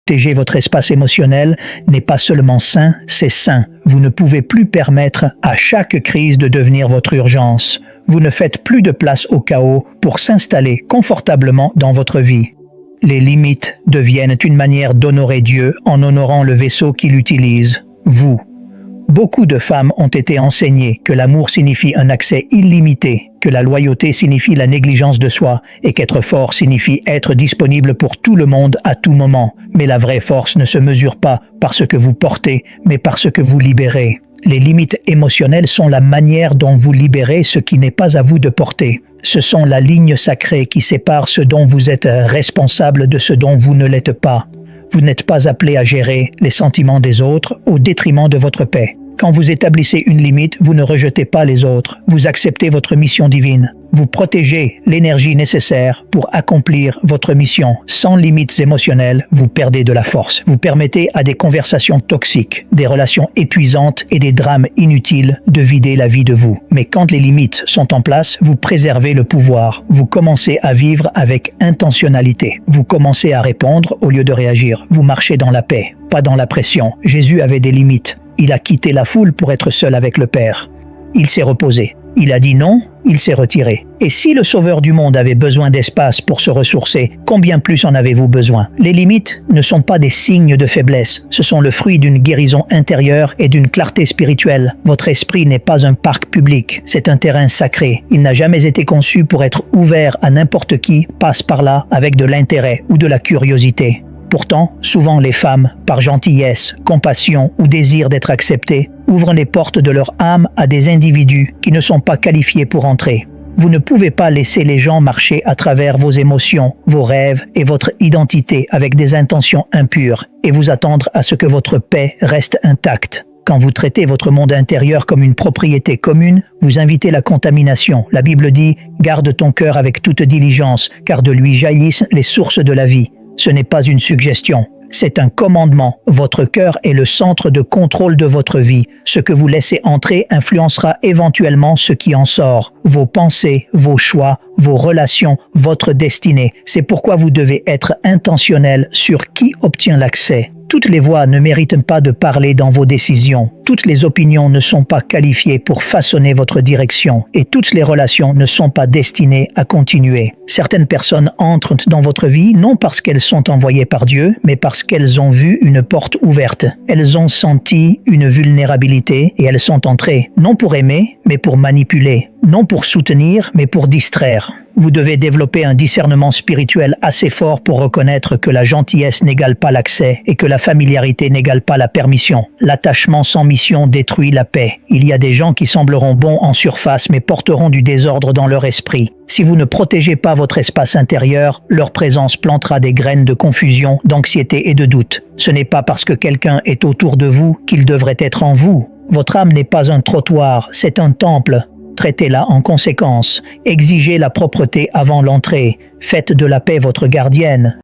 protéger votre espace émotionnel n'est pas seulement sain, c'est sain. Vous ne pouvez plus permettre à chaque crise de devenir votre urgence. Vous ne faites plus de place au chaos pour s'installer confortablement dans votre vie. Les limites deviennent une manière d'honorer Dieu en honorant le vaisseau qu'il utilise, vous. Beaucoup de femmes ont été enseignées que l'amour signifie un accès illimité, que la loyauté signifie la négligence de soi et qu'être fort signifie être disponible pour tout le monde à tout moment. Mais la vraie force ne se mesure pas par ce que vous portez, mais par ce que vous libérez. Les limites émotionnelles sont la manière dont vous libérez ce qui n'est pas à vous de porter. Ce sont la ligne sacrée qui sépare ce dont vous êtes responsable de ce dont vous ne l'êtes pas. Vous n'êtes pas appelé à gérer les sentiments des autres au détriment de votre paix. Quand vous établissez une limite, vous ne rejetez pas les autres. Vous acceptez votre mission divine. Vous protégez l'énergie nécessaire pour accomplir votre mission. Sans limites émotionnelles, vous perdez de la force. Vous permettez à des conversations toxiques, des relations épuisantes et des drames inutiles de vider la vie de vous. Mais quand les limites sont en place, vous préservez le pouvoir. Vous commencez à vivre avec intentionnalité. Vous commencez à répondre au lieu de réagir. Vous marchez dans la paix, pas dans la pression. Jésus avait des limites. Il a quitté la foule pour être seul avec le Père. Il s'est reposé. Il a dit non, il s'est retiré. Et si le Sauveur du monde avait besoin d'espace pour se ressourcer, combien plus en avez-vous besoin? Les limites ne sont pas des signes de faiblesse. Ce sont le fruit d'une guérison intérieure et d'une clarté spirituelle. Votre esprit n'est pas un parc public, c'est un terrain sacré. Il n'a jamais été conçu pour être ouvert à n'importe qui passe par là avec de l'intérêt ou de la curiosité. Pourtant, souvent les femmes, par gentillesse, compassion ou désir d'être acceptées, ouvrent les portes de leur âme à des individus qui ne sont pas qualifiés pour entrer. Vous ne pouvez pas laisser les gens marcher à travers vos émotions, vos rêves et votre identité avec des intentions impures et vous attendre à ce que votre paix reste intacte. Quand vous traitez votre monde intérieur comme une propriété commune, vous invitez la contamination. La Bible dit « Garde ton cœur avec toute diligence, car de lui jaillissent les sources de la vie ». Ce n'est pas une suggestion, c'est un commandement. Votre cœur est le centre de contrôle de votre vie. Ce que vous laissez entrer influencera éventuellement ce qui en sort. Vos pensées, vos choix, vos relations, votre destinée. C'est pourquoi vous devez être intentionnel sur qui obtient l'accès. Toutes les voix ne méritent pas de parler dans vos décisions. Toutes les opinions ne sont pas qualifiées pour façonner votre direction. Et toutes les relations ne sont pas destinées à continuer. Certaines personnes entrent dans votre vie non parce qu'elles sont envoyées par Dieu, mais parce qu'elles ont vu une porte ouverte. Elles ont senti une vulnérabilité et elles sont entrées, non pour aimer, mais pour manipuler. Non pour soutenir, mais pour distraire. Vous devez développer un discernement spirituel assez fort pour reconnaître que la gentillesse n'égale pas l'accès et que la familiarité n'égale pas la permission. L'attachement sans mission détruit la paix. Il y a des gens qui sembleront bons en surface mais porteront du désordre dans leur esprit. Si vous ne protégez pas votre espace intérieur, leur présence plantera des graines de confusion, d'anxiété et de doute. Ce n'est pas parce que quelqu'un est autour de vous qu'il devrait être en vous. Votre âme n'est pas un trottoir, c'est un temple. Traitez-la en conséquence. Exigez la propreté avant l'entrée. Faites de la paix votre gardienne.